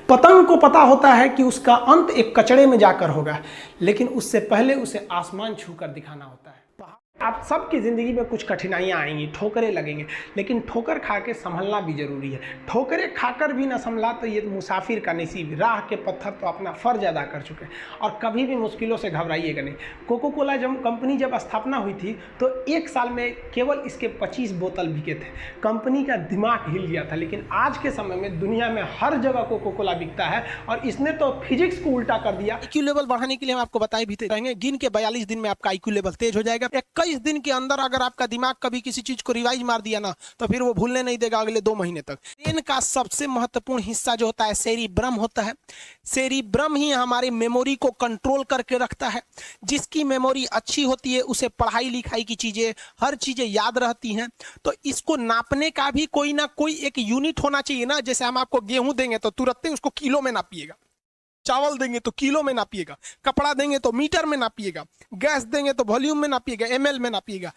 पतंग को पता होता है कि उसका अंत एक कचड़े में जाकर होगा, लेकिन उससे पहले उसे आसमान छूकर दिखाना होता है। आप सबकी ज़िंदगी में कुछ कठिनाइयाँ आएंगी, ठोकरें लगेंगे, लेकिन ठोकर खा के संभलना भी ज़रूरी है। ठोकरें खाकर भी ना संभला तो ये मुसाफिर का नसीब। राह के पत्थर तो अपना फ़र्ज अदा कर चुके हैं और कभी भी मुश्किलों से घबराइएगा नहीं। कोको कोला कंपनी जब स्थापना हुई थी तो एक साल में केवल इसके 25 बोतल बिके थे। कंपनी का दिमाग हिल गया था, लेकिन आज के समय में दुनिया में हर जगह कोको कोला बिकता है और इसने तो फिजिक्स को उल्टा कर दिया। IQ लेवल बढ़ाने के लिए हम आपको बताए भी रहेंगे। गिन के 42 दिन में आपका IQ लेवल तेज हो जाएगा। 21 दिन के अंदर अगर आपका दिमाग कभी किसी चीज को रिवाइज मार दिया ना तो फिर वो भूलने नहीं देगा अगले 2 महीने तक। ब्रेन का सबसे महत्वपूर्ण हिस्सा जो होता है सेरिब्रम होता है। सेरिब्रम ही हमारी मेमोरी को कंट्रोल करके रखता है। जिसकी मेमोरी अच्छी होती है उसे पढ़ाई लिखाई की चीजें, हर चीजें याद रहती हैं। तो इसको नापने का भी कोई ना कोई एक यूनिट होना चाहिए ना। जैसे हम आपको गेहूं देंगे तो तुरंत उसको किलो में नापिएगा, चावल देंगे तो किलो में नापिएगा, कपड़ा देंगे तो मीटर में नापिएगा, गैस देंगे तो वॉल्यूम में नापिएगा, ml में नापिएगा,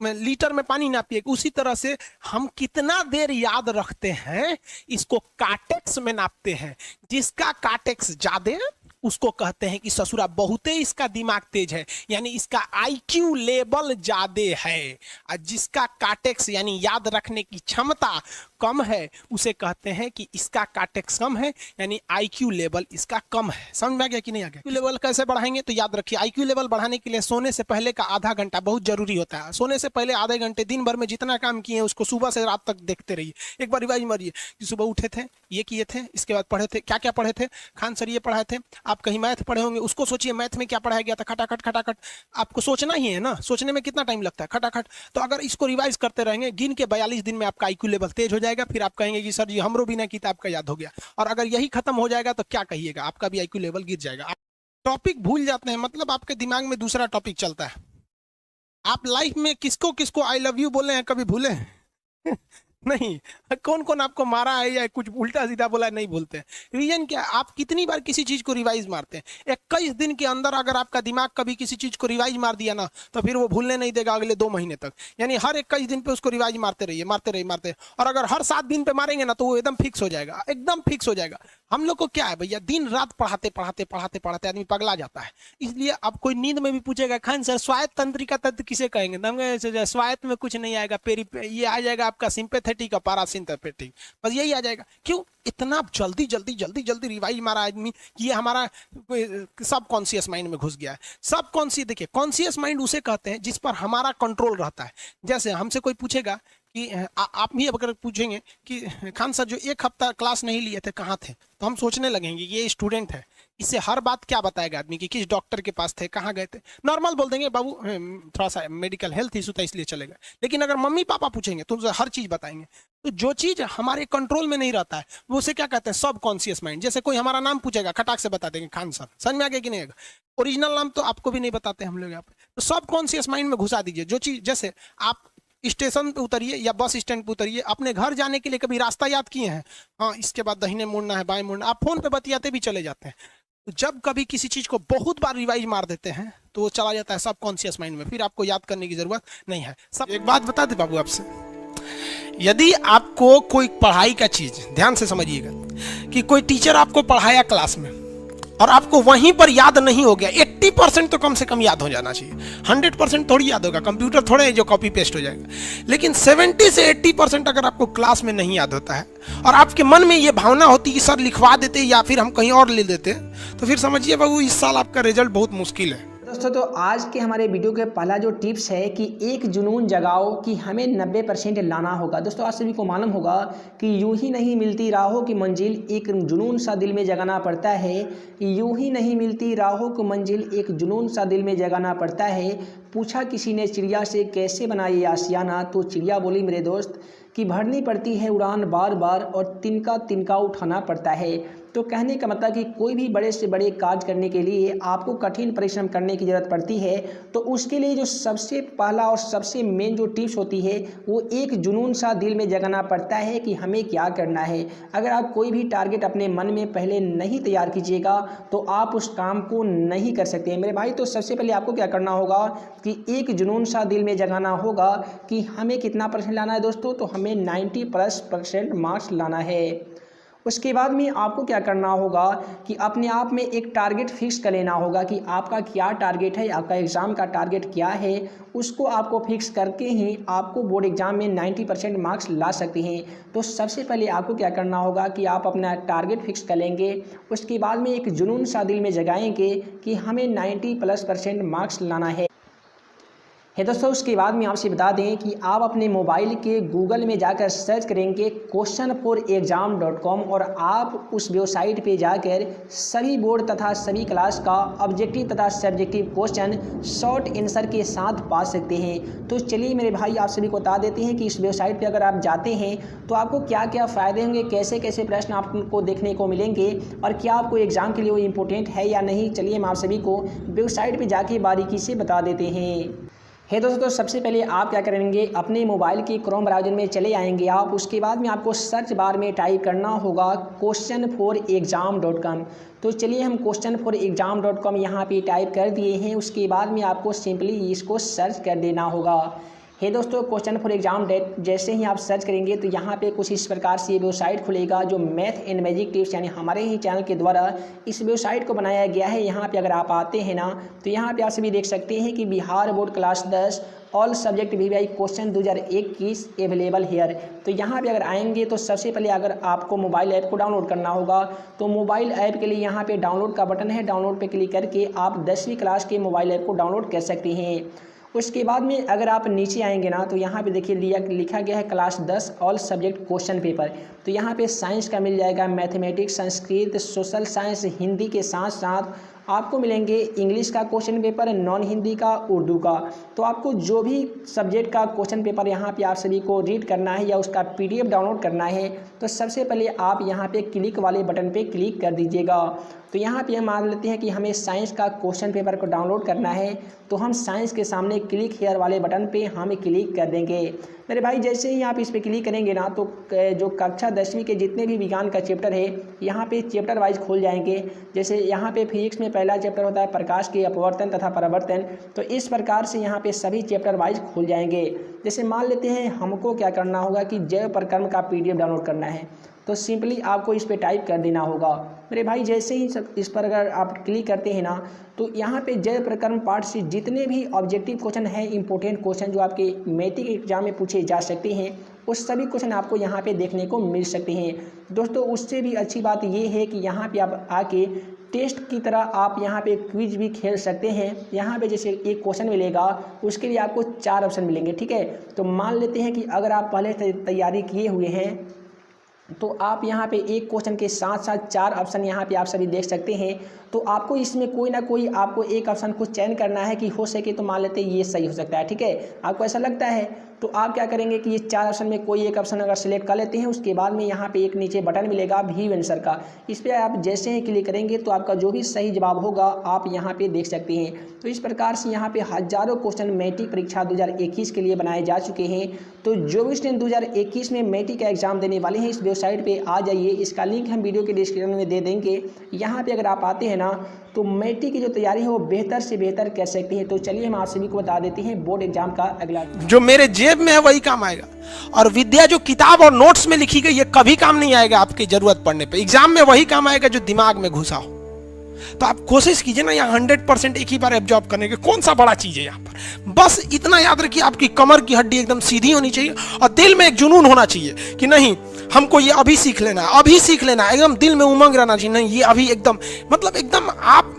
लीटर में पानी नापिएगा। उसी तरह से हम कितना देर याद रखते हैं इसको काटेक्स में नापते हैं। जिसका काटेक्स ज्यादा उसको कहते हैं कि ससुरा बहुते इसका दिमाग तेज है, यानी इसका IQ लेवल ज्यादा है। और जिसका काटेक्स यानी याद रखने की क्षमता कम है उसे कहते हैं कि इसका काटेक्स कम है, यानी IQ लेवल इसका कम है। समझ में आ गया कि नहीं आ गया? IQ लेवल कैसे बढ़ाएंगे तो याद रखिए, IQ लेवल बढ़ाने के लिए सोने से पहले का आधा घंटा बहुत जरूरी होता है। सोने से पहले आधे घंटे दिन भर में जितना काम किए उसको सुबह से रात तक देखते रहिए। एक बार रिवाइज मारिए कि सुबह उठे थे, ये किए थे, इसके बाद पढ़े थे, क्या क्या पढ़े थे। खान सर ये पढ़ाए थे, आप कहीं मैथ पढ़े होंगे, उसको सोचिए मैथ में क्या पढ़ाया गया था। खटाखट खटाखट आपको सोचना ही है ना, सोचने में कितना टाइम लगता है, खटाखट। तो अगर इसको रिवाइज करते रहेंगे गिन के 42 दिन में आपका IQ लेवल तेज हो जाएगा। फिर आप कहेंगे कि सर जी हमरो बिना किताब आपका याद हो गया। और अगर यही खत्म हो जाएगा तो क्या कहिएगा, आपका भी IQ लेवल गिर जाएगा। टॉपिक भूल जाते हैं, मतलब आपके दिमाग में दूसरा टॉपिक चलता है। आप लाइफ में किसको किसको आई लव यू बोले हैं, कभी भूले हैं? नहीं। कौन कौन आपको मारा है या कुछ उल्टा सीधा बोला है, नहीं भूलते हैं। रीजन क्या? आप कितनी बार किसी चीज को रिवाइज मारते हैं। 21 दिन के अंदर अगर आपका दिमाग कभी किसी चीज को रिवाइज मार दिया ना तो फिर वो भूलने नहीं देगा अगले 2 महीने तक। यानी हर 21 दिन पे उसको रिवाइज मारते रहिए, मारते रहिए, मारते। और अगर हर 7 दिन पे मारेंगे ना तो वो एकदम फिक्स हो जाएगा, एकदम फिक्स हो जाएगा। हम लोग को क्या है भैया, दिन रात पढ़ाते पढ़ाते पढ़ाते पढ़ाते आदमी पगला जाता है। इसलिए अब कोई नींद में भी पूछेगा खान सर स्वायत्त तंत्रिका तंत्र किसे कहेंगे, तो स्वायत्त में कुछ नहीं आएगा, ये आ जाएगा आपका सिंपैथेटिक और पैरासिम्पैथेटिक, बस यही आ जाएगा। क्यों इतना जल्दी जल्दी जल्दी जल्दी रिवाइज मारा आदमी कि ये हमारा सब कॉन्शियस माइंड में घुस गया है। सब कॉन्शियस, देखिए कॉन्शियस माइंड उसे कहते हैं जिस पर हमारा कंट्रोल रहता है। जैसे हमसे कोई पूछेगा कि आप भी अगर पूछेंगे कि खान सर जो 1 हफ्ता क्लास नहीं लिए थे कहाँ थे, तो हम सोचने लगेंगे ये स्टूडेंट है, इससे हर बात क्या बताएगा आदमी कि किस डॉक्टर के पास थे, कहाँ गए थे। नॉर्मल बोल देंगे बाबू थोड़ा सा मेडिकल हेल्थ इशू था इसलिए चले गए। लेकिन अगर मम्मी पापा पूछेंगे तो हर चीज बताएंगे। तो जो चीज हमारे कंट्रोल में नहीं रहता है वो उसे क्या कहते हैं, सब कॉन्शियस माइंड। जैसे कोई हमारा नाम पूछेगा खटाक से बता देंगे खान सर, समझ में आ गया कि नहीं आएगा? ओरिजिनल नाम तो आपको भी नहीं बताते हम लोग यहाँ पे। तो सब कॉन्शियस माइंड में घुसा दीजिए जो चीज। जैसे आप स्टेशन पे उतरिए या बस स्टैंड पे उतरिए, अपने घर जाने के लिए कभी रास्ता याद किए हैं? हाँ, इसके बाद दाहिने मुड़ना है, बाएं मुड़ना, आप फोन पे बतियाते भी चले जाते हैं। तो जब कभी किसी चीज को बहुत बार रिवाइज मार देते हैं तो वो चला जाता है सब कॉन्शियस माइंड में, फिर आपको याद करने की जरूरत नहीं है। सब एक बात बता दे बाबू आपसे, यदि आपको कोई पढ़ाई का चीज, ध्यान से समझिएगा, कि कोई टीचर आपको पढ़ाया क्लास में और आपको वहीं पर याद नहीं हो गया, 80% तो कम से कम याद हो जाना चाहिए। 100% थोड़ी याद होगा, कंप्यूटर थोड़े है जो कॉपी पेस्ट हो जाएगा। लेकिन 70 से 80% अगर आपको क्लास में नहीं याद होता है और आपके मन में ये भावना होती कि सर लिखवा देते या फिर हम कहीं और ले देते, तो फिर समझिए बाबू इस साल आपका रिजल्ट बहुत मुश्किल है। दोस्तों तो आज के हमारे वीडियो के पहला जो टिप्स है कि एक जुनून जगाओ कि हमें 90% लाना होगा। दोस्तों आज सभी को मालूम होगा कि यूं ही नहीं मिलती राहों की मंजिल, एक जुनून सा दिल में जगाना पड़ता है। यूं ही नहीं मिलती राहों की मंजिल, एक जुनून सा दिल में जगाना पड़ता है। पूछा किसी ने चिड़िया से कैसे बनाई आशियाना, तो चिड़िया बोली मेरे दोस्त कि भरनी पड़ती है उड़ान बार बार और तिनका तिनका उठाना पड़ता है। तो कहने का मतलब कि कोई भी बड़े से बड़े कार्य करने के लिए आपको कठिन परिश्रम करने की ज़रूरत पड़ती है। तो उसके लिए जो सबसे पहला और सबसे मेन जो टिप्स होती है वो एक जुनून सा दिल में जगाना पड़ता है कि हमें क्या करना है। अगर आप कोई भी टारगेट अपने मन में पहले नहीं तैयार कीजिएगा तो आप उस काम को नहीं कर सकते मेरे भाई। तो सबसे पहले आपको क्या करना होगा कि एक जुनून सा दिल में जगाना होगा कि हमें कितना % लाना है दोस्तों, तो हमें 90+ % मार्क्स लाना है। उसके बाद में आपको क्या करना होगा कि अपने आप में एक टारगेट फिक्स कर लेना होगा कि आपका क्या टारगेट है, आपका एग्ज़ाम का टारगेट क्या है। उसको आपको फिक्स करके ही आपको बोर्ड एग्ज़ाम में 90% मार्क्स ला सकते हैं। तो सबसे पहले आपको क्या करना होगा कि आप अपना टारगेट फिक्स कर लेंगे। उसके बाद में एक जुनून सा दिल में जगाएंगे कि हमें 90+% मार्क्स लाना है। दोस्तों उसके बाद में आपसे बता दें कि आप अपने मोबाइल के गूगल में जाकर सर्च करेंगे questionforexam.com और आप उस वेबसाइट पे जाकर सभी बोर्ड तथा सभी क्लास का ऑब्जेक्टिव तथा सब्जेक्टिव क्वेश्चन शॉर्ट आंसर के साथ पा सकते हैं। तो चलिए मेरे भाई आप सभी को बता देते हैं कि इस वेबसाइट पे अगर आप जाते हैं तो आपको क्या क्या फ़ायदे होंगे, कैसे कैसे प्रश्न आपको देखने को मिलेंगे और क्या आपको एग्ज़ाम के लिए वो इम्पोर्टेंट है या नहीं। चलिए हम आप सभी को वेबसाइट पर जाके बारीकी से बता देते हैं। दोस्तों सबसे पहले आप क्या करेंगे, अपने मोबाइल के क्रोम ब्राउज़र में चले आएंगे आप। उसके बाद में आपको सर्च बार में टाइप करना होगा questionforexam.com। तो चलिए हम questionforexam.com यहाँ पे टाइप कर दिए हैं। उसके बाद में आपको सिंपली इसको सर्च कर देना होगा। दोस्तों क्वेश्चन फॉर एग्जाम जैसे ही आप सर्च करेंगे तो यहाँ पे कुछ इस प्रकार से वेबसाइट खुलेगा जो मैथ एंड मैजिक टिप्स यानी हमारे ही चैनल के द्वारा इस वेबसाइट को बनाया गया है। यहाँ पे अगर आप आते हैं ना तो यहाँ पे आप सभी देख सकते हैं कि Bihar board class 10 all subject VVI question 2021 available hair. तो यहाँ पे अगर आएंगे तो सबसे पहले अगर आपको मोबाइल ऐप को डाउनलोड करना होगा तो मोबाइल ऐप के लिए यहाँ पे डाउनलोड का बटन है, डाउनलोड पे क्लिक करके आप 10वीं क्लास के मोबाइल ऐप को डाउनलोड कर सकते हैं। उसके बाद में अगर आप नीचे आएंगे ना तो यहाँ पे देखिए लिखा गया है class 10 all subject question paper. तो यहाँ पे साइंस का मिल जाएगा, mathematics, Sanskrit, social science, Hindi के साथ साथ आपको मिलेंगे इंग्लिश का क्वेश्चन पेपर, नॉन हिंदी का, उर्दू का। तो आपको जो भी सब्जेक्ट का क्वेश्चन पेपर यहाँ पे आप सभी को रीड करना है या उसका PDF डाउनलोड करना है तो सबसे पहले आप यहाँ पे क्लिक वाले बटन पे क्लिक कर दीजिएगा। तो यहाँ पे हम मान लेते हैं कि हमें साइंस का क्वेश्चन पेपर को डाउनलोड करना है तो हम साइंस के सामने क्लिक हेयर वाले बटन पे हम क्लिक कर देंगे। मेरे भाई जैसे ही आप इस पर क्लिक करेंगे ना तो जो कक्षा 10वीं के जितने भी विज्ञान का चैप्टर है यहाँ पे चैप्टर वाइज खोल जाएंगे। जैसे यहाँ पे फिजिक्स में पहला चैप्टर होता है प्रकाश के अपवर्तन तथा परावर्तन। तो इस प्रकार से यहाँ पे सभी चैप्टर वाइज खोल जाएंगे। जैसे मान लेते हैं हमको क्या करना होगा कि जैव प्रक्रम का PDF डाउनलोड करना है तो सिंपली आपको इस पर टाइप कर देना होगा। मेरे भाई जैसे ही इस पर अगर आप क्लिक करते हैं ना तो यहाँ पे जैव प्रक्रम पार्ट से जितने भी ऑब्जेक्टिव क्वेश्चन है, इंपॉर्टेंट क्वेश्चन जो आपके मैट्रिक एग्जाम में पूछे जा सकते हैं उस सभी क्वेश्चन आपको यहाँ पे देखने को मिल सकते हैं। दोस्तों उससे भी अच्छी बात ये है कि यहाँ पे आप आके टेस्ट की तरह आप यहाँ पे क्विज भी खेल सकते हैं। यहाँ पे जैसे एक क्वेश्चन मिलेगा उसके लिए आपको 4 ऑप्शन मिलेंगे, ठीक है। तो मान लेते हैं कि अगर आप पहले से तैयारी किए हुए हैं तो आप यहाँ पे एक क्वेश्चन के साथ साथ 4 ऑप्शन यहाँ पे आप सभी देख सकते हैं। तो आपको इसमें कोई ना कोई आपको एक ऑप्शन को चयन करना है कि हो सके तो मान लेते हैं ये सही हो सकता है, ठीक है। आपको ऐसा लगता है तो आप क्या करेंगे कि ये 4 ऑप्शन में कोई एक ऑप्शन अगर सिलेक्ट कर लेते हैं उसके बाद में यहाँ पे एक नीचे बटन मिलेगा व्यू आंसर का। इस पर आप जैसे ही क्लिक करेंगे तो आपका जो भी सही जवाब होगा आप यहाँ पे देख सकते हैं। तो इस प्रकार से यहाँ पे हज़ारों क्वेश्चन मैट्रिक परीक्षा 2021 के लिए बनाए जा चुके हैं। तो जो भी स्टूडेंट 2021 में मैट्रिक का एग्जाम देने वाले हैं इस वेबसाइट पर आ जाइए। इसका लिंक हम वीडियो के डिस्क्रिप्शन में दे देंगे। यहाँ पर अगर आप आते हैं ना तो मैट्रिक की जो तैयारी है वो बेहतर से बेहतर कर सकते हैं। तो चलिए हम आप सभी को बता देते हैं बोर्ड एग्जाम का अगला। जो मेरे जेब में है वही काम आएगा और विद्या जो किताब और नोट्स में लिखी गई ये कभी काम नहीं आएगा आपकी जरूरत पड़ने पे। एग्जाम में वही काम आएगा जो दिमाग में घुसा हो। तो आप कोशिश कीजिए ना यहाँ 100% एक ही बार एब्जॉर्ब करने के। कौन सा बड़ा चीज है यहाँ पर, बस इतना याद रखिए आपकी कमर की हड्डी एकदम सीधी होनी चाहिए और दिल में एक जुनून होना चाहिए कि नहीं हमको ये अभी सीख लेना है, अभी सीख लेना है। एकदम दिल में उमंग रहना चाहिए, नहीं ये अभी एकदम मतलब एकदम आप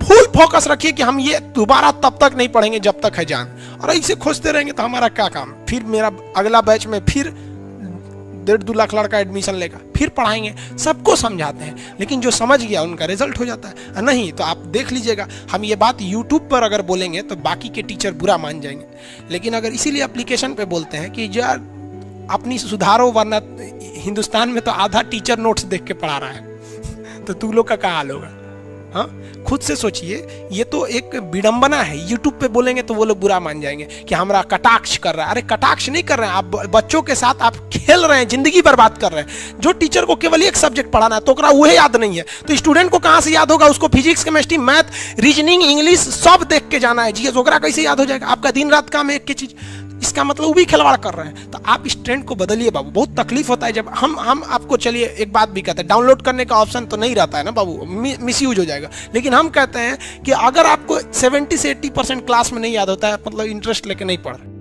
फुल फोकस रखिए कि हम ये दोबारा तब तक नहीं पढ़ेंगे जब तक है जान। और ऐसे खोजते रहेंगे तो हमारा क्या काम। फिर मेरा अगला बैच में फिर 1.5-2 लाख लड़का एडमिशन लेगा, फिर पढ़ाएंगे, सबको समझाते हैं, लेकिन जो समझ गया उनका रिजल्ट हो जाता है। नहीं तो आप देख लीजिएगा हम ये बात यूट्यूब पर अगर बोलेंगे तो बाकी के टीचर बुरा मान जाएंगे, लेकिन अगर इसीलिए एप्लीकेशन पे बोलते हैं कि यार अपनी सुधारो वरना हिंदुस्तान में तो आधा टीचर नोट्स देख के पढ़ा रहा है तो तू लोग का क्या हाल होगा। हाँ खुद से सोचिए, ये तो एक विडंबना है। यूट्यूब पे बोलेंगे तो वो लोग बुरा मान जाएंगे कि हमारा कटाक्ष कर रहा है। अरे कटाक्ष नहीं कर रहे हैं आप, बच्चों के साथ आप खेल रहे हैं, जिंदगी बर्बाद कर रहे हैं। जो टीचर को केवल एक सब्जेक्ट पढ़ाना है तो वह याद नहीं है तो स्टूडेंट को कहां से याद होगा। उसको physics, chemistry, math, reasoning, English सब देख के जाना है। जीएस वगैरह कैसे याद हो जाएगा। आपका दिन रात काम है एक की चीज। इसका मतलब वो भी खिलवाड़ कर रहे हैं। तो आप इस ट्रेंड को बदलिए बाबू। बहुत तकलीफ होता है जब हम आपको, चलिए एक बात भी कहते हैं, डाउनलोड करने का ऑप्शन तो नहीं रहता है ना बाबू, मिसयूज हो जाएगा। लेकिन हम कहते हैं कि अगर आपको 70 से 80% क्लास में नहीं याद होता है, मतलब इंटरेस्ट लेके नहीं पढ़ रहे,